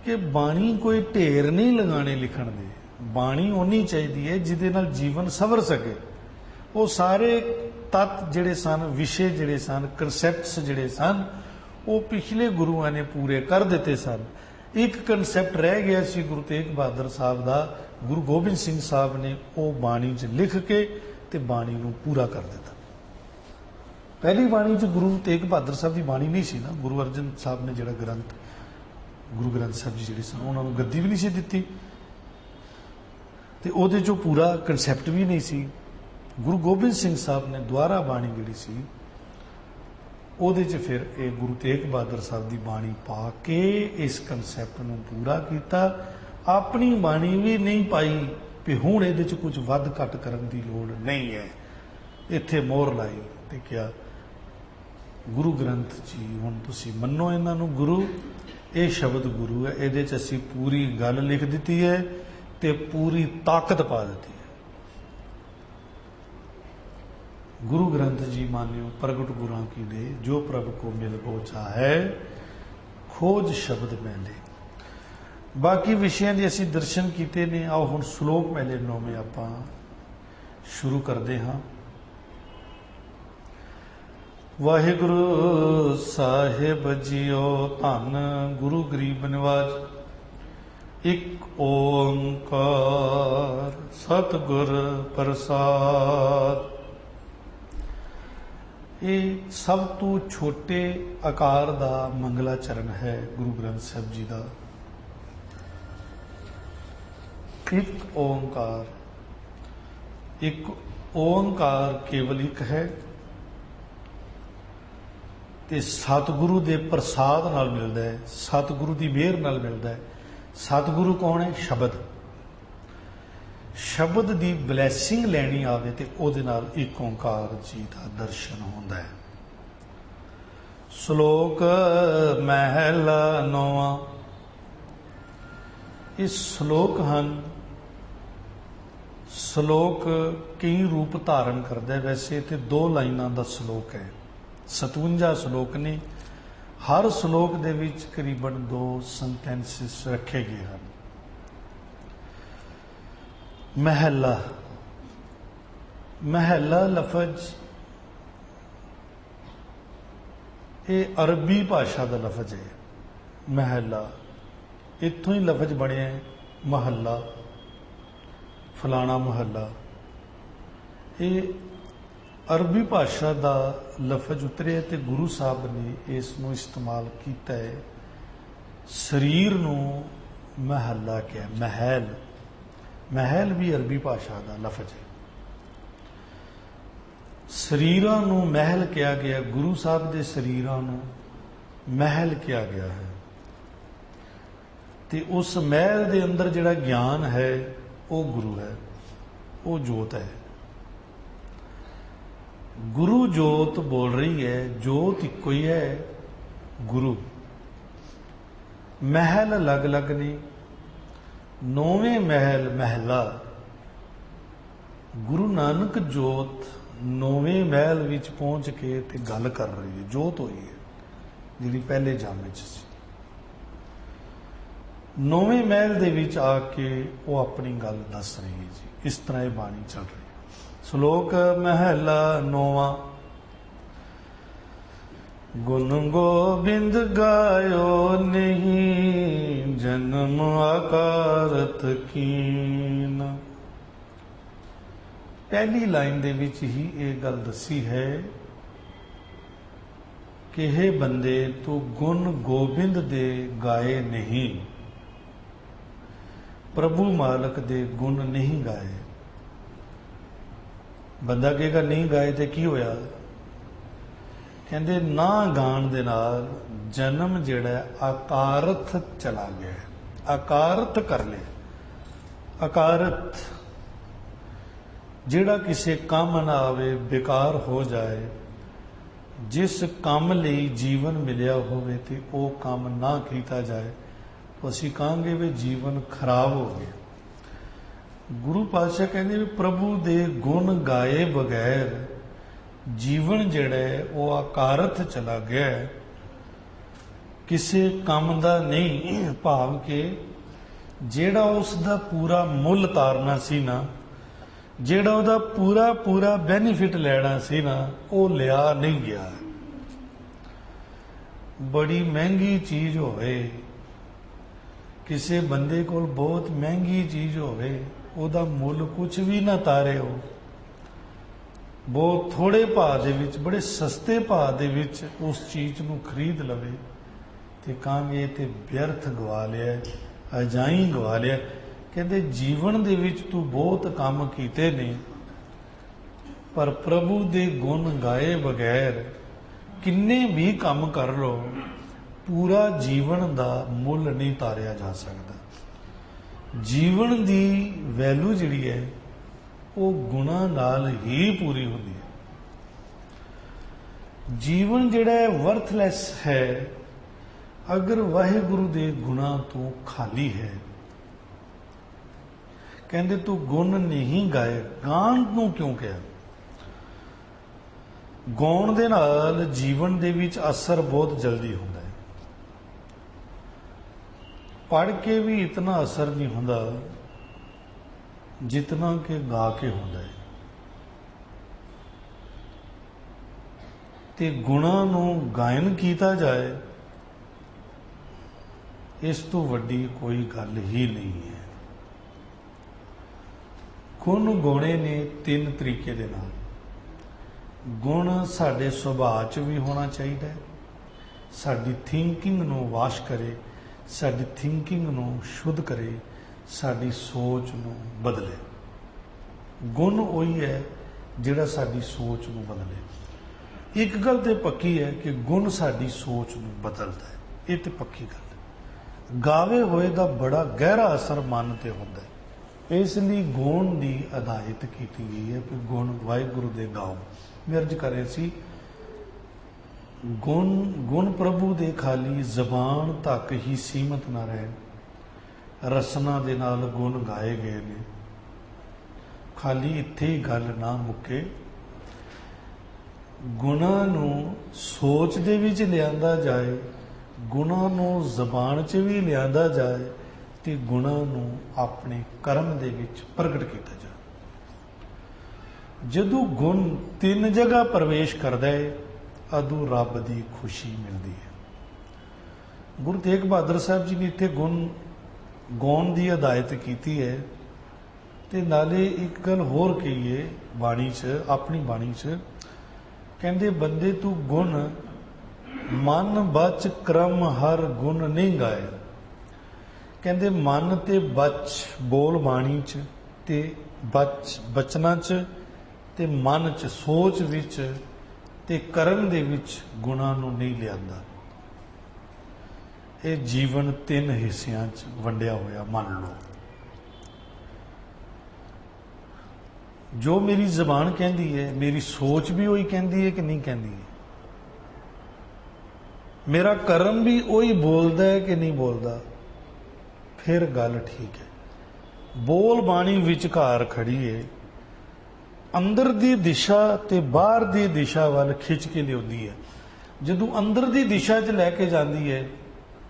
कि बाणी कोई ढेर नहीं लगाने लिखण दे, बाणी उन्नी चाहिए जिहदे नाल जीवन सवर सके। वो सारे तत्त जिहड़े सन, विषय जिहड़े सन, कंसैप्ट्स जिहड़े सन, वो पिछले गुरुआं ने पूरे कर दिते सन। एक कंसैप्ट रह गया सी गुरु तेग बहादुर साहब का, गुरु गोबिंद सिंह साहब ने वो बाणी च लिख के ते बाणी नूं पूरा कर दिता। पहली बाणी च गुरु तेग बहादुर साहब की बाणी नहीं सी ना, गुरु अर्जन साहब ने जिहड़ा ग्रंथ गुरु ग्रंथ साहब जी जिहड़े सन उन्होंने गद्दी भी नहीं सी दित्ती ते उहदे चों पूरा कंसैप्ट भी नहीं सी। गुरु गोबिंद सिंह साहब ने दुआरा बाणी जिहड़ी सी उहदे च फिर ये गुरु तेग बहादुर साहब की बाणी पा के इस कंसैप्ट नूं पूरा किया। अपनी बाणी भी नहीं पाई भी हुण इहदे च कुछ वध घट करन दी लोड़ नहीं है, इत्थे मोहर लाई ते क्या गुरु ग्रंथ जी हुण तुसीं मन्नो इन्हां नूं गुरु, ये शब्द गुरु है, इहदे च असीं पूरी गल लिख दित्ती है ते पूरी ताकत पा दित्ती है। गुरु ग्रंथ जी मान्यो प्रगट गुरां की दे, जो प्रभ को मिल गो चाहे खोज शब्द मैले। बाकी विषयों के असीं दर्शन किए ने। आओ हुण श्लोक पहले 9वें आपां शुरू करते हाँ। वाहिगुरु साहिब जियो धन गुरु गरीब निवाज, एक ओंकार सतगुर प्रसाद। ये सब तो छोटे आकार का मंगला चरण है गुरु ग्रंथ साहब जी का। एक ओंकार, एक ओंकार केवल एक है ते सतगुरु दे प्रसाद नाल मिलता है, सतगुरु की मेहर नाल मिलता है। सतगुरु कौन है? शब्द। शब्द की ब्लैसिंग लैनी आवे ते उहदे नाल एक ओंकार जी का दर्शन होंदा है। श्लोक महला 9। इस श्लोक हन, श्लोक कई रूप धारण करता है। वैसे तो 2 लाइनां दा श्लोक है, 57 श्लोक ने। हर श्लोक दे विच करीबन 2 सेंटेंसिस रखे गए हैं। महला, महला लफज ये अरबी भाषा का लफज है। महला इत्थों ही लफज बने है महला, फलाना महला। ये अरबी भाषा का लफज उतरे तो गुरु साहब ने इसनों इस्तेमाल किया है। शरीर नूं महला क्या, महल, महल भी अरबी भाषा का लफज है। शरीरां नूं महल किया गया, गुरु साहब के शरीरां नूं महल किया गया है। ते उस महल के अंदर जिहड़ा ज्ञान है वो गुरु है, वो जोत है। गुरु जोत बोल रही है, जोत इको ही है गुरु। महल अलग अलग ने। 9वें महल महला गुरु नानक जोत 9वें महल विच पहुंच के ते गल कर रही है। जोत हुई है जिहड़ी पहले जामे च सी। 9वें महल दे विच आके वो अपनी गल दस रही है जी। इस तरह ये बाणी चल रही है। श्लोक महला 9वां। गुण गोबिंद गायो नहीं, जन्म आकारत की। पहली लाइन दे विच ही ये गल दसी है कि हे बंदे तू गुण गोबिंद दे गाए नहीं, प्रभु मालक दे गुण नहीं गाए। बंदा कहेगा नहीं गाए तो की होया? कहते ना गाण दे नाल जन्म जिहड़ा अकारथ चला गया, अकारथ कर लिया। अकारथ जिहड़ा किसी काम ना आवे, बेकार हो जाए, जिस काम लई जीवन मिलिया होवे ते वो काम ना कीता जाए तो असीं कहांगे भी जीवन खराब हो गया। गुरु पातशाह कहते भी प्रभु दे गुण गाए बगैर जीवन जिहड़ा है वो अकारथ चला गया है, किसी काम दा नहीं। भाव के जिहड़ा उसका पूरा मुल तारना सी ना, जिहड़ा उहदा पूरा पूरा बेनीफिट लेना सी ना, वो लिया नहीं गया। बड़ी महंगी चीज होवे, किसी बंदे कोल बहुत महंगी चीज होवे, ਉਹਦਾ ਮੁੱਲ कुछ भी ना तारे हो, बहुत थोड़े भाव ਦੇ ਵਿੱਚ, बड़े सस्ते भाव ਦੇ ਵਿੱਚ उस चीज़ ਨੂੰ खरीद लवे ਤੇ ਕਹਾਂਗੇ ਇਹ ਤੇ ਵਿਅਰਥ ਗਵਾ ਲਿਆ, ਅਜਾਈ ਗਵਾ ਲਿਆ। ਕਹਿੰਦੇ ਜੀਵਨ ਦੇ ਵਿੱਚ ਤੂੰ ਬਹੁਤ ਕੰਮ ਕੀਤੇ ਨੇ, ਪਰ ਪ੍ਰਭੂ ਦੇ ਗੁਣ ਗਾਏ ਬਗੈਰ ਕਿੰਨੇ ਵੀ ਕੰਮ ਕਰ ਲੋ, ਪੂਰਾ ਜੀਵਨ ਦਾ ਮੁੱਲ ਨਹੀਂ ਤਾਰਿਆ ਜਾ ਸਕਦਾ। जीवन की वैल्यू जिहड़ी है वो गुणा नाल ही पूरी होती है। जीवन जिहड़ा है वर्थलैस है अगर वाहिगुरु दे गुणा तो खाली है। कहते तू गुण नहीं गाए, गाण नूं क्यों कहा? गाउण दे नाल जीवन दे विच असर बहुत जल्दी होता है, पढ़ के भी इतना असर नहीं होता जितना कि गा के होता है। ते गुणा नूं गायन कीता जाए, इस तो वड्डी कोई गल ही नहीं है। गुण गाउने ने तीन तरीके दे नाल। गुण साडे सुभाਅ च भी होना चाहिए, साडी थिंकिंग नूं वाश करे, साडी थिंकिंग नूं शुद्ध करे, साडी सोच नूं बदले। गुण वही है जिहड़ा साडी सोच नूं बदले। एक गल तो पक्की है कि गुण साडी सोच नूं बदलदा है, ये तो पक्की गल है। गावे होए दा बड़ा गहरा असर मन ते हुंदा है, इसलिए गुण की हदायत की गई है कि गुण वाहिगुरु दे गाओ। मैं अर्ज कर रहे सी गुण गुण प्रभु दे खाली जबान तक ही सीमित ना रहन, रसना दे नाल गुण गाए गए ने। खाली इत्थे ही गल ना मुके, गुणा नूं सोच दे विच लिआंदा जाए, गुणा नूं जबान च भी लिआंदा जाए ते गुणा नूं अपने कर्म दे विच प्रगट कीता जाए। जदों गुण तीन जगह प्रवेश करदा है अदू रब की खुशी मिलती है। गुरु तेग बहादुर साहब जी ने इत्थे गुण गाउण की हदायत की है ते नाले एक गल होर कहीए बाणी च, अपनी बाणी च कहंदे बंदे तू गुण मन बच क्रम हर गुण नहीं गाए। कहंदे मन ते बच बोल बाणी च ते बच बचना च ते मन च सोच विच ते करम दे विच गुणा नूं नहीं लिआंदा। ये जीवन तीन हिस्सियां च वंडिया होया मान लो। जो मेरी जबान कहती है, मेरी सोच भी वही कहती है कि नहीं कहती है, मेरा कर्म भी वही बोलता है कि नहीं बोलता, फिर गल ठीक है। बोल बाणी विचकार खड़ी है, अंदर दी दिशा ते बाहर दी दिशा वाल खिंच के लियाउंदी है। जदों अंदर दी दिशा च लैके जाती है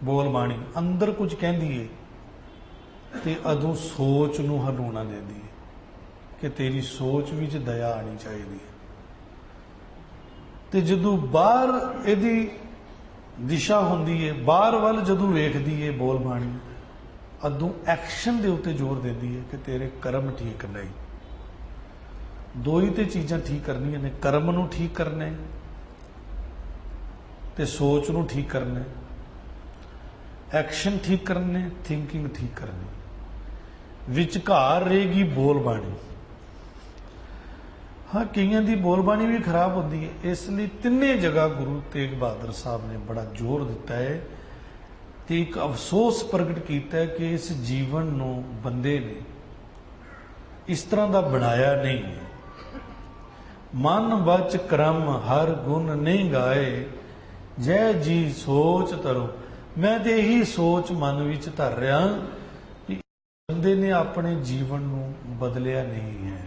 बोल बाणी, अंदर कुछ कहती है ते अदों सोच नूं हलूणा देती है कि तेरी सोच विच दया आनी चाहिए है। ते जदों बाहर इहदी दिशा हुंदी है, बाहर वाल जदों वेखदी है बोल बाणी, अदों एक्शन दे उत्ते जोर देती है कि तेरे कर्म ठीक नहीं। दो ही तो चीज़ां ठीक करनियां ने, कर्म नूं ठीक करने ते सोच नूं ठीक करने, एक्शन ठीक करने, थिंकिंग ठीक करनी। विचकार रहेगी बोल बाणी। हाँ, कईयां दी बोल बाणी भी खराब होती है, इसलिए तिन्ने जगह गुरु तेग बहादुर साहब ने बड़ा जोर दिता है ते एक अफसोस प्रगट किया है कि इस जीवन नूं बंदे ने इस तरह का बनाया नहीं है। मन बच क्रम हर गुण नहीं गाए, जय जी सोच तरो। मैं तो यही सोच मन विच धर रहा कि बंदे ने अपने जीवन नूं बदलिया नहीं है।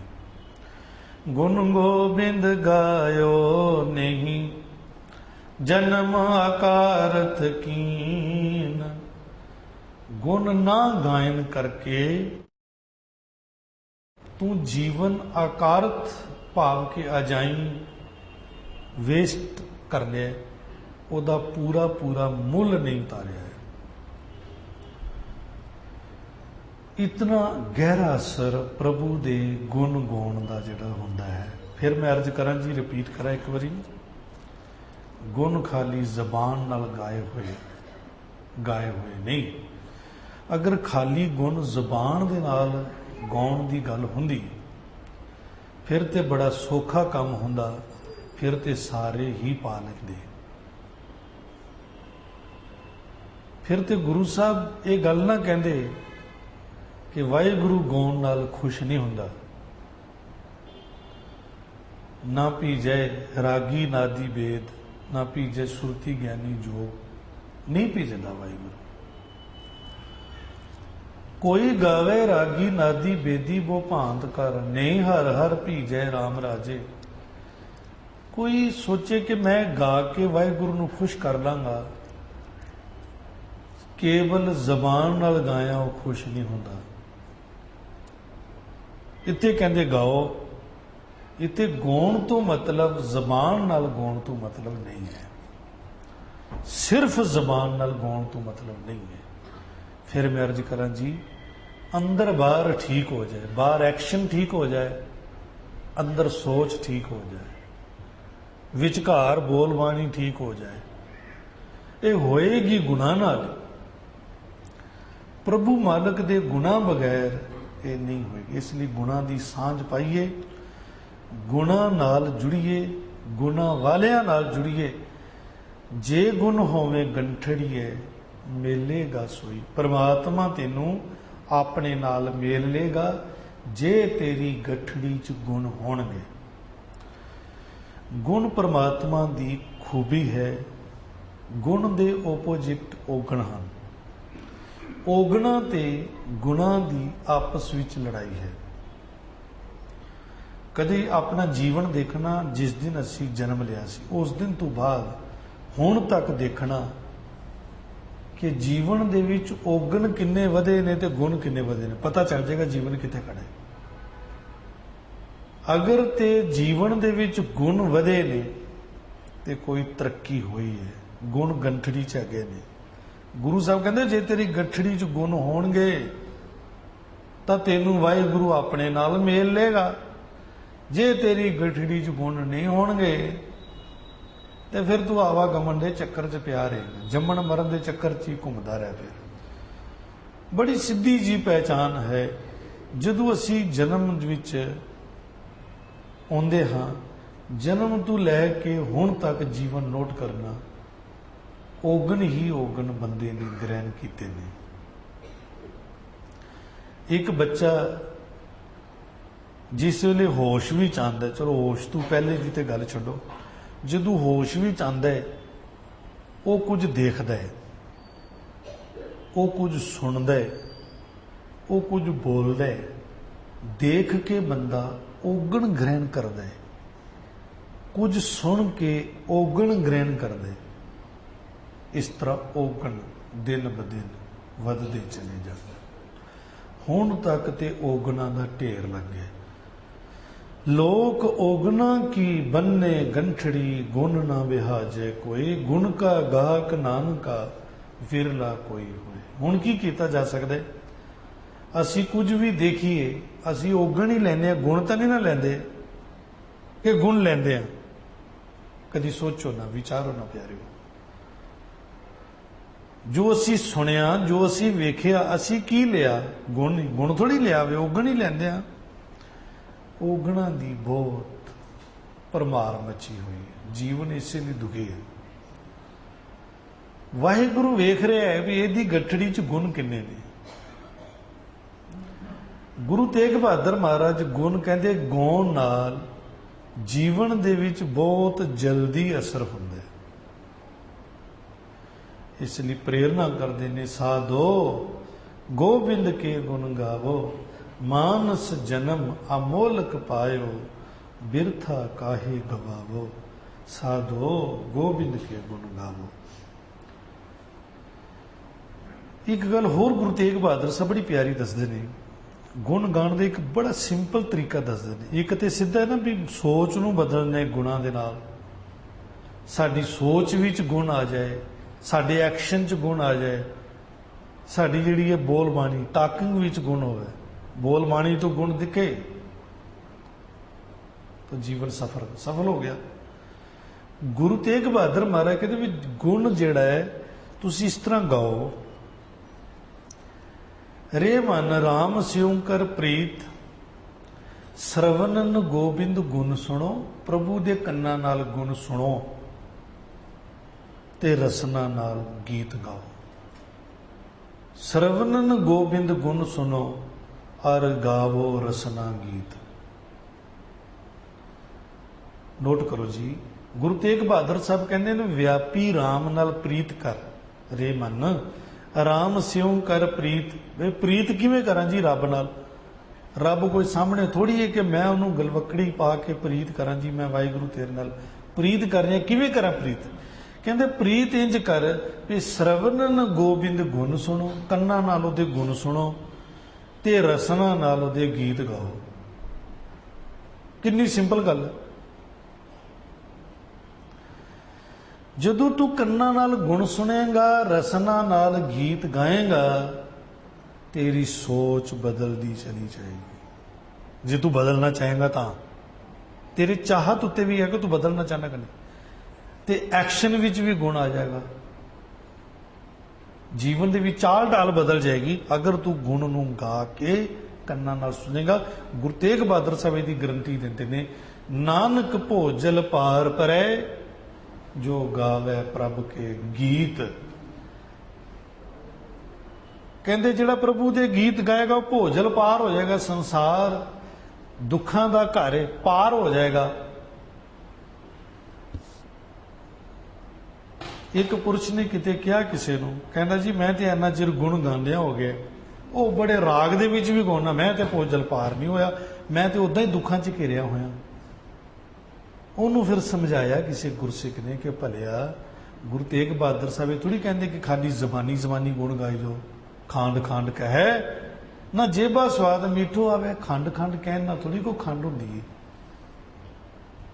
गुण गोबिंद गायो नहीं, जन्म आकारत कीन। गुण ना गायन करके तू जीवन आकारत भाव के अजाई वेस्ट कर लिया, ਉਹਦਾ पूरा पूरा मुल नहीं उतारिया है। इतना गहरा असर प्रभु दे गुण गाउण का जिहड़ा हुंदा है। फिर मैं अर्ज करा जी, रिपीट करा एक बारी, गुण खाली जबान नाल गाए हुए नहीं। अगर खाली गुण जबान दे नाल गाउण दी गल हुंदी फिर ते बड़ा सौखा काम हुंदा, फिर ते सारे ही पा लैंदे। फिर तो गुरु साहब ये गल ना कहते कि वाहिगुरु गाउण नाल खुश नहीं हुंदा। ना भीजै रागी नादी वेद, ना भीजै सुरती ज्ञानी जोग, नहीं भीजदा वाहिगुरु। कोई गावे रागी नादी बेदी वो भांत कर, नहीं हर हर भीजै राम राजे। कोई सोचे कि मैं गा के वाहिगुरु नूं खुश कर लांगा, केवल जबान नाल गाया वो खुश नहीं होता। इत्थे कहंदे गाओ, इत्थे गाउण तो मतलब जबान नाल गाउण तो मतलब नहीं है, सिर्फ जबान नाल गाउण तो मतलब नहीं है। फिर मैं अर्ज करा जी, अंदर बाहर ठीक हो जाए, बाहर एक्शन ठीक हो जाए, अंदर सोच ठीक हो जाए, विचकार बोल बाणी ठीक हो जाए, ये होएगी गुनाह नाल। प्रभु मालक दे गुना बगैर ये नहीं होएगी। इसलिए गुना की सांझ पाइए, गुना नाल जुड़िए, गुना वालियां नाल जुड़िए। जे गुण होवे गंठड़ीए, मेलेगा सोई। परमात्मा तेनू अपने नाल मेल लेगा जे तेरी गठड़ी च गुण होणगे। गुण परमात्मा दी खूबी है। गुण दे ओपोजिट औगण हैं। औगणा ते गुणा दी आपस विच लड़ाई है। कदे अपना जीवन देखना, जिस दिन असी जन्म लिया सी उस दिन तो बाद हुण तक देखना कि जीवन दे विच औगण किन्ने वधे ने ते गुण किन्ने वधे ने, पता चल जाएगा जीवन कित्थे खड़ा है। अगर ते जीवन दे विच गुण वधे ने ते कोई तरक्की हुई है, गुण गंठड़ी च अगे ने। गुरु साहब कहते जे तेरी गठड़ी च गुण होणगे तां तैनूं वाहिगुरु अपने नाल मेल लेगा। जे तेरी गठड़ी च गुण नहीं होणगे तो फिर तू आवागमन के चक्कर च पिया रहेगा, जम्मण मरण के चक्कर च ही घूमदा रह। फिर बड़ी सीधी जी पहचान है, जदों असी जन्म विच आउंदे हां, जन्म तो लैके हुण तक जीवन नोट करना, औगण ही औगण बंदे ने ग्रहण कीते ने। एक बच्चा जिस वेले होश भी चाहता है, चलो होश तो पहले की तो गल छड्डो, जदों होश भी चाहता है वो कुछ देखता है, वो कुछ सुनता है, वो कुछ बोलता है। देख के बंदा औगण ग्रहण करता है, कुछ सुन के औगण ग्रहण करता है। इस तरह औगण दिन ब दिन वधदे चले जाते। हुण तक ते औगणा दा ढेर लग गया। लोक औगणा की बन्ने गंठड़ी, गुण ना विहाजे कोई। गुण का गाहक नानका, विरला कोई होए। हुण की कीता जा सकदा है? असी कुछ भी देखिए, असी औगण ही लैंदे, गुण तां नहीं ना लैंदे। कि गुण लेंदे हैं? कदी सोचो ना, विचारो ना प्यारिओ। जो असी सुनिया, जो असी वेखिया, असी की लिया? गुण। गुण थोड़ी लिया वे, उगण ही लेंदे आ। उगणा दी बहुत परमार मची हुई है, जीवन इसे लिए दुखी है। वाहिगुरु वेख रहा है भी इहदी गठड़ी च गुण किन्ने ने। गुरु तेग बहादुर महाराज गुण कहते गौण नाल जीवन दे विच बहुत जल्दी असर हुंदा है। इसलिए प्रेरणा करते ने, साधो गोबिंद के गुण गावो, मानस जन्म अमोलक पायो, बिरथा काहे गवावो। साधो गोबिंद के गुण गावो। एक गल होर गुरु तेग बहादुर साहब बड़ी प्यारी दसदे ने, गुण गाण का एक बड़ा सिंपल तरीका दसदे ने। एक तो सीधा है ना भी सोच नूं बदलने गुणां दे नाल, साडी सोच विच गुण आ जाए, साडे एक्शन च गुण आ जाए, साडी जिहड़ी है बोल बाणी टाकिंग विच गुण होवे, बोल बाणी तो गुण दिखे तो जीवन सफल हो गया। गुरु तेग बहादुर महाराज कहते भी गुण जिहड़ा है तुसीं इस तरह गाओ, रे मन राम स्यों कर प्रीत, श्रवणन गोबिंद गुण सुनो। प्रभु दे कन्ना नाल गुण सुनो ते रसना नाल गीत गाओ। श्रवणन गोबिंद गुण सुनो और गावो रसना गीत। नोट करो जी, गुरु तेग बहादुर साहब कहते हैं व्यापी राम नाल प्रीत कर, रे मन राम स्यों कर प्रीत। वे प्रीत किवें करां जी रब नाल? रब कोई सामने थोड़ी है कि मैं उन्होंने गलवकड़ी पा के प्रीत करां जी, मैं वाहिगुरु तेरे नाल प्रीत कर रहा, किवें करां प्रीत? कहते प्रीत इंज कर भी श्रवणन गोबिंद गुण सुनो, कन्ना नाल उहदे गुण सुनो ते रसना नाल उहदे गीत गाओ। कितनी सिंपल गल है। जदों तू कन्ना नाल गुण सुनेगा, रसना नाल गीत गाएगा, तेरी सोच बदलती चली जाएगी। जे तू बदलना चाहेगा तो तेरे चाहत उत्ते भी है कि तू बदलना चाहना कि नहीं, ते एक्शन विच भी गुण आ जाएगा। जीवन दे विच चाल ढाल बदल जाएगी अगर तू गुण नूं गा के कन्ना नाल सुनेगा। गुरु तेग बहादुर साहब इहदी गारंटी दिंदे ने, नानक भोजल पार परै, जो गावे प्रभ के गीत। कहते जिहड़ा प्रभु दे गीत गाएगा वो भोजल पार हो जाएगा, संसार दुखां दा घर पार हो जाएगा। एक पुरुष ने किते कहा किसी नूं, कहंदा जी मैं तो इन्ना चिर गुण गांदिया हो गया, वो बड़े राग दे विच भी गाउणा, मैं तो भोजल पार नहीं होया, मैं तो उदां ही दुखां च घिरिया होया। उन्होंने फिर समझाया किसी गुरसिख ने कि भलिया गुरु तेग बहादुर साहब थोड़ी कहते कि खाली जबानी जबानी गुण गाई जाओ, खांड खांड कहे ना जेबा स्वाद मीठो आवे। खंड खंड कहना थोड़ी कोई खंड होंदी है,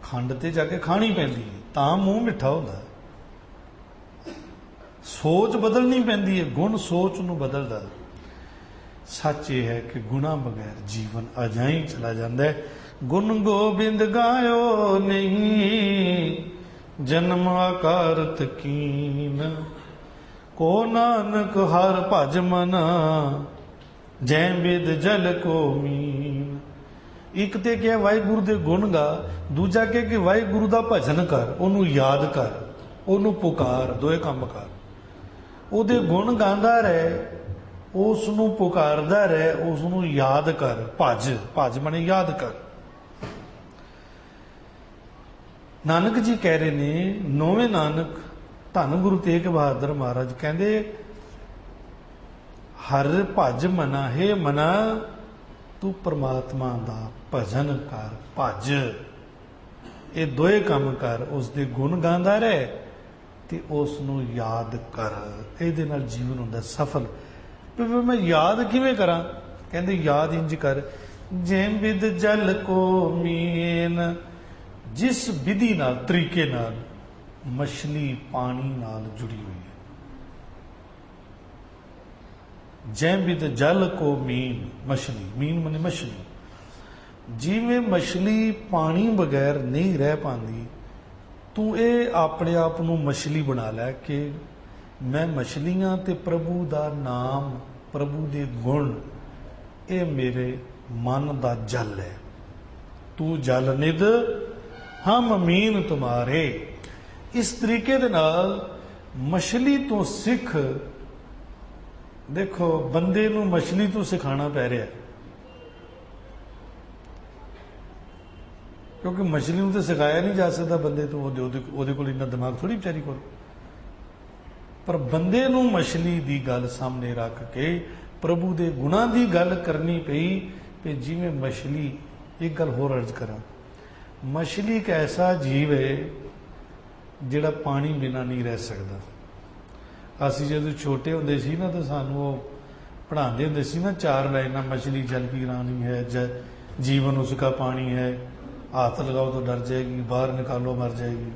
खंड ते जाके खानी पैंदी है तां मूँह मिठा होंदा। सोच बदलनी पैंदी है, गुण सोच नूं बदलदा। सच ये है कि गुणा बगैर जीवन अजां ही चला जाता है। गुण गोबिंद गायो नहीं, जन्म आकारत कीन, को नानक हर भज मना, जै बिद जल को मीन। एक ते क्या वाहिगुरु दे गुण गा, दूजा क्या कि वाहिगुरु दा भजन कर, ओनू याद कर, ओनू पुकार, दोए काम कर। ओदे गुण गांदा रहे, उसनू पुकारदा रहे, उसनू याद कर। भज, भज माने याद कर। नानक जी कह रहे ने, नौवें नानक धन गुरु तेग बहादुर महाराज कहते, हर भज मना, हे मना तू परमात्मा दा भजन कर, भज। ये दोए काम कर, उसके गुण गांदा रहे ते उसनू याद कर। इहदे नाल जीवन हुंदा सफल। मैं याद किवें करा? कहंदे याद इंज कर, जे बिद जल को मीन, जिस विधि नाल तरीके नाल मछली पानी नाल जुड़ी हुई है। जै बिद जल को मीन, मछली, मीन मने मछली, ਜਿਵੇਂ ਮਛਲੀ ਪਾਣੀ ਬਗੈਰ ਨਹੀਂ ਰਹਿ ਪਾਉਂਦੀ, ਤੂੰ ਇਹ ਆਪਣੇ ਆਪ ਨੂੰ ਮਛਲੀ ਬਣਾ ਲੈ ਕਿ ਮੈਂ ਮਛਲੀਆਂ ਤੇ ਪ੍ਰਭੂ ਦਾ ਨਾਮ, ਪ੍ਰਭੂ ਦੇ ਗੁਣ, ਇਹ ਮੇਰੇ ਮਨ ਦਾ ਜਲ ਹੈ। ਤੂੰ ਜਲ ਨਿਧ ਹਮ ਮੀਨ ਤੁਮਾਰੇ। ਇਸ ਤਰੀਕੇ ਦੇ ਨਾਲ ਮਛਲੀ ਤੋਂ ਸਿੱਖ। ਦੇਖੋ, ਬੰਦੇ ਨੂੰ ਮਛਲੀ ਤੋਂ ਸਿਖਾਉਣਾ ਪੈ ਰਿਹਾ, ਕਿਉਂਕਿ ਮਛਲੀ ਨੂੰ ਤਾਂ ਸਿਖਾਇਆ ਨਹੀਂ ਜਾ ਸਕਦਾ ਬੰਦੇ ਤੋਂ, ਉਹਦੇ ਕੋਲ ਇੰਨਾ ਦਿਮਾਗ ਥੋੜੀ ਵਿਚਾਰੀ ਕੋਲ। ਪਰ ਬੰਦੇ ਨੂੰ ਮਛਲੀ ਦੀ ਗੱਲ ਸਾਹਮਣੇ ਰੱਖ ਕੇ ਪ੍ਰਭੂ ਦੇ ਗੁਣਾਂ ਦੀ ਗੱਲ ਕਰਨੀ ਪਈ ਕਿ ਜਿਵੇਂ ਮਛਲੀ। ਇੱਕ ਗੱਲ ਹੋਰ ਅਰਜ਼ ਕਰਾਂ, ਮਛਲੀ ਇੱਕ ਐਸਾ ਜੀਵ ਹੈ ਜਿਹੜਾ ਪਾਣੀ ਬਿਨਾਂ ਨਹੀਂ ਰਹਿ ਸਕਦਾ। ਅਸੀਂ ਜਦੋਂ ਛੋਟੇ ਹੁੰਦੇ ਸੀ ਨਾ ਤਾਂ ਸਾਨੂੰ ਉਹ ਪੜ੍ਹਾਉਂਦੇ ਹੁੰਦੇ ਸੀ ਨਾ 4 ਲਾਈਨਾਂ, ਮछली जल की रानी है, जीवन उसका पानी है, हाथ लगाओ तो डर जाएगी, बाहर निकालो मर जाएगी।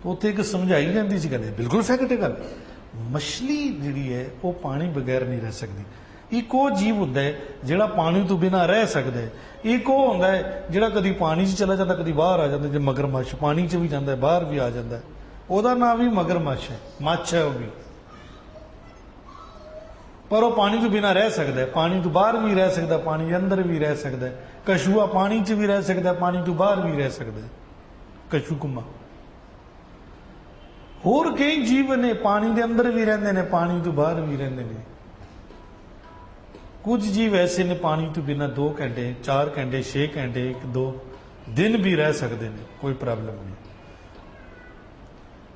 ਉੱਥੇ ਇੱਕ ਸਮਝਾਈ ਜਾਂਦੀ ਸੀ, ਕਹਿੰਦੇ ਬਿਲਕੁਲ ਫੈਕਟ ਹੈ ਗੱਲ। ਮਛਲੀ ਜਿਹੜੀ ਹੈ ਉਹ ਪਾਣੀ ਬਗੈਰ ਨਹੀਂ ਰਹਿ ਸਕਦੀ। ਇੱਕ ਉਹ ਜੀਵ ਹੁੰਦਾ ਹੈ ਜਿਹੜਾ ਪਾਣੀ ਤੋਂ ਬਿਨਾਂ ਰਹਿ ਸਕਦਾ ਹੈ, ਇੱਕ ਉਹ ਹੁੰਦਾ ਹੈ ਜਿਹੜਾ ਕਦੀ ਪਾਣੀ 'ਚ ਚਲਾ ਜਾਂਦਾ, ਕਦੀ ਬਾਹਰ ਆ ਜਾਂਦਾ। ਜੇ ਮਗਰਮੱਛ ਪਾਣੀ 'ਚ ਵੀ ਜਾਂਦਾ, ਬਾਹਰ ਵੀ ਆ ਜਾਂਦਾ, ਉਹਦਾ ਨਾਮ ਵੀ ਮਗਰਮੱਛ ਹੈ, ਮੱਛ ਹੈ ਉਹ ਵੀ, ਪਰ ਉਹ ਪਾਣੀ ਤੋਂ ਬਿਨਾਂ ਰਹਿ ਸਕਦਾ ਹੈ। ਪਾਣੀ ਤੋਂ ਬਾਹਰ ਵੀ ਰਹਿ ਸਕਦਾ, ਪਾਣੀ ਦੇ ਅੰਦਰ ਵੀ ਰਹਿ ਸਕਦਾ ਹੈ। ਕਛੂਆ ਪਾਣੀ 'ਚ ਵੀ ਰਹਿ ਸਕਦਾ, ਪਾਣੀ ਤੋਂ ਬਾਹਰ ਵੀ ਰਹਿ ਸਕਦਾ ਹੈ, ਕਛੂ ਕੁੰਮਾ। ਹੋਰ ਕਈ ਜੀਵ ਨੇ ਪਾਣੀ ਦੇ ਅੰਦਰ ਵੀ ਰਹਿੰਦੇ ਨੇ, ਪਾਣੀ ਤੋਂ ਬਾਹਰ ਵੀ ਰਹਿੰਦੇ ਨੇ। ਕੁਝ ਜੀਵ ਐਸੇ ਨੇ ਪਾਣੀ ਤੋਂ ਬਿਨਾਂ 2 ਘੰਟੇ 4 ਘੰਟੇ 6 ਘੰਟੇ 1-2 ਦਿਨ ਵੀ ਰਹਿ ਸਕਦੇ ਨੇ, ਕੋਈ ਪ੍ਰੋਬਲਮ ਨਹੀਂ।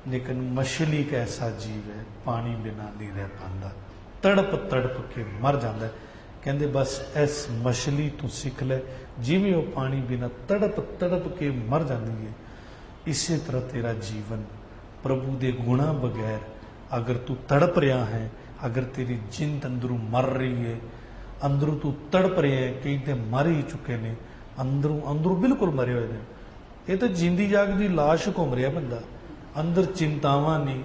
ਲੇਕਿਨ ਮਛਲੀ ਇੱਕ ਐਸਾ ਜੀਵ ਹੈ ਪਾਣੀ ਬਿਨਾਂ ਨਹੀਂ ਰਹਿ ਪਾਉਂਦਾ, ਤੜਪ ਤੜਪ ਕੇ ਮਰ ਜਾਂਦਾ। ਕਹਿੰਦੇ ਬਸ ਇਸ ਮਛਲੀ ਤੋਂ ਸਿੱਖ ਲੈ, ਜਿਵੇਂ ਉਹ ਪਾਣੀ ਬਿਨਾਂ ਤੜਪ ਤੜਪ ਕੇ ਮਰ ਜਾਂਦੀ ਹੈ, ਇਸੇ ਤਰ੍ਹਾਂ ਤੇਰਾ ਜੀਵਨ ਪ੍ਰਭੂ ਦੇ ਗੁਣਾਂ ਬਗੈਰ ਅਗਰ ਤੂੰ ਤੜਪ ਰਿਹਾ ਹੈ, ਅਗਰ ਤੇਰੀ ਜਿੰਦ ਅੰਦਰੋਂ ਮਰ ਰਹੀ ਹੈ, ਅੰਦਰੋਂ ਤੂੰ ਤੜਪ ਰਿਹਾ ਹੈ, ਕਈ ਤੇ ਮਰ ਹੀ ਚੁੱਕੇ ਨੇ, ਅੰਦਰੋਂ ਬਿਲਕੁਲ ਮਰੇ ਹੋਏ ਨੇ। ਇਹ ਤਾਂ ਜਿੰਦੀ ਜਾਗਦੀ ਲਾਸ਼ ਘੁੰਮ ਰਿਹਾ ਬੰਦਾ, ਅੰਦਰ ਚਿੰਤਾਵਾਂ ਨੇ,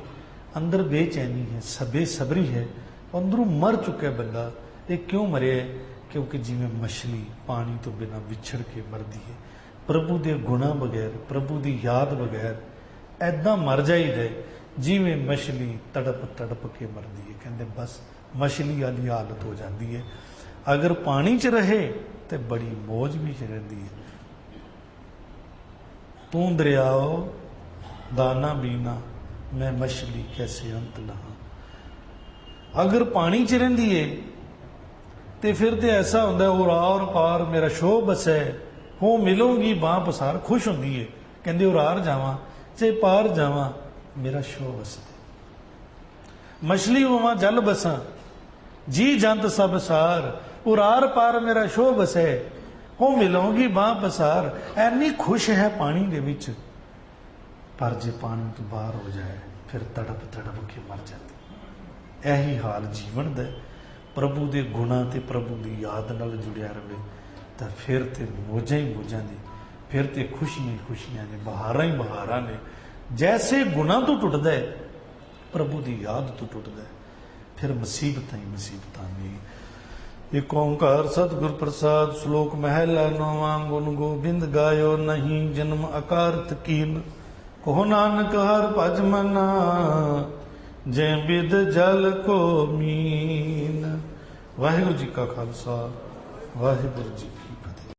ਅੰਦਰ ਬੇਚੈਨੀ ਹੈ, ਬੇਸਬਰੀ ਹੈ, ਅੰਦਰੋਂ ਮਰ ਚੁੱਕਿਆ ਬੰਦਾ। ਇਹ ਕਿਉਂ ਮਰਿਆ ਹੈ? ਕਿਉਂਕਿ ਜਿਵੇਂ ਮਛਲੀ ਪਾਣੀ ਤੋਂ ਬਿਨਾਂ ਵਿਛੜ ਕੇ ਮਰਦੀ ਹੈ, ਪ੍ਰਭੂ ਦੇ ਗੁਣਾਂ ਬਗੈਰ, ਪ੍ਰਭੂ ਦੀ ਯਾਦ ਬਗੈਰ ਐਦਾਂ ਮਰ ਜਾਈਦਾ ਜਿਵੇਂ ਮਛਲੀ ਤੜਪ ਤੜਪ ਕੇ ਮਰਦੀ ਹੈ। ਕਹਿੰਦੇ ਬਸ ਮਛਲੀ ਵਾਲੀ ਹਾਲਤ ਹੋ ਜਾਂਦੀ ਹੈ। ਅਗਰ ਪਾਣੀ 'ਚ ਰਹੇ ਤੇ ਬੜੀ ਮੌਜ ਵੀ 'ਚ ਰਹਿੰਦੀ ਹੈ। ਤੂੰ ਦਰਿਆਓ ਦਾਨਾ ਬੀਨਾ, ਮੈਂ ਮਛਲੀ ਕੈਸੇ ਅੰਤ ਲਹਾਂ। ਅਗਰ ਪਾਣੀ 'ਚ ਰਹਿੰਦੀ ਹੈ ਤੇ ਫਿਰ ਤੇ ਐਸਾ ਹੁੰਦਾ ਉਹ ਰਾਰ ਪਾਰ ਮੇਰਾ ਸ਼ੋਭ ਬਸੈ, ਹੋ ਮਿਲੋਗੀ ਬਾਹ ਪਸਾਰ। ਖੁਸ਼ ਹੁੰਦੀ ਹੈ, ਕਹਿੰਦੇ ਉਹ ਰਾਰ ਜਾਵਾਂ ਚਾਹੇ ਪਾਰ ਜਾਵਾਂ, ਮੇਰਾ ਸ਼ੋਭ ਬਸੈ। ਮਛਲੀ ਹੋਵਾਂ ਜਲ ਬਸਾਂ, ਜੀ ਜੰਤ ਸਭ ਸਾਰ, ਉਰਾਰ ਪਾਰ ਮੇਰਾ ਸ਼ੋਭ ਬਸੈ, ਉਹ ਮਿਲੋਗੀ ਬਾਹ ਪਸਾਰ। ਐਨੀ ਖੁਸ਼ ਹੈ ਪਾਣੀ ਦੇ ਵਿੱਚ, ਪਰ ਜੇ ਪਾਣੀ ਤੋਂ ਬਾਹਰ ਹੋ ਜਾਏ ਫਿਰ ਤੜਪ ਤੜਪ ਕੇ ਮਰ ਜਾਂਦੀ। ਇਹੀ ਹਾਲ ਜੀਵਨ ਦਾ। ਪ੍ਰਭੂ ਦੇ ਗੁਣਾਂ ਤੇ ਪ੍ਰਭੂ ਦੀ ਯਾਦ ਨਾਲ ਜੁੜਿਆ ਰਹੇ ਤਾਂ ਫਿਰ ਤੇ ਮੌਜਾਂ ਹੀ ਮੌਜਾਂ ਨੇ, ਫਿਰ ਤੇ ਖੁਸ਼ੀਆਂ ਹੀ ਖੁਸ਼ੀਆਂ ਨੇ, ਬਹਾਰਾਂ ਹੀ ਬਹਾਰਾਂ ਨੇ। ਜੈਸੇ ਗੁਣਾਂ ਤੋਂ ਟੁੱਟਦਾ ਹੈ, ਪ੍ਰਭੂ ਦੀ ਯਾਦ ਤੋਂ ਟੁੱਟਦਾ ਹੈ, ਫਿਰ ਮੁਸੀਬਤਾਂ ਹੀ ਮੁਸੀਬਤਾਂ ਨੇ। ਇੱਕ ਓਂਕਾਰ ਸਤਿਗੁਰ ਪ੍ਰਸਾਦ। ਸ਼ਲੋਕ ਮਹਿਲਾ ਨੌਵਾਂ। ਗੁਣ ਗੋਬਿੰਦ ਗਾਇਓ ਨਹੀਂ ਜਨਮ ਅਕਾਰਤ ਕੀਨ, ਕਹੋ ਨਾਨਕ ਹਰ ਭਜ ਮਨਾ, ਜੈ ਬਿਦ ਜਲ ਕੋ ਮੀਨ। ਵਾਹਿਗੁਰੂ ਜੀ ਕਾ ਖਾਲਸਾ, ਵਾਹਿਗੁਰੂ ਜੀ ਕੀ ਫਤਿਹ।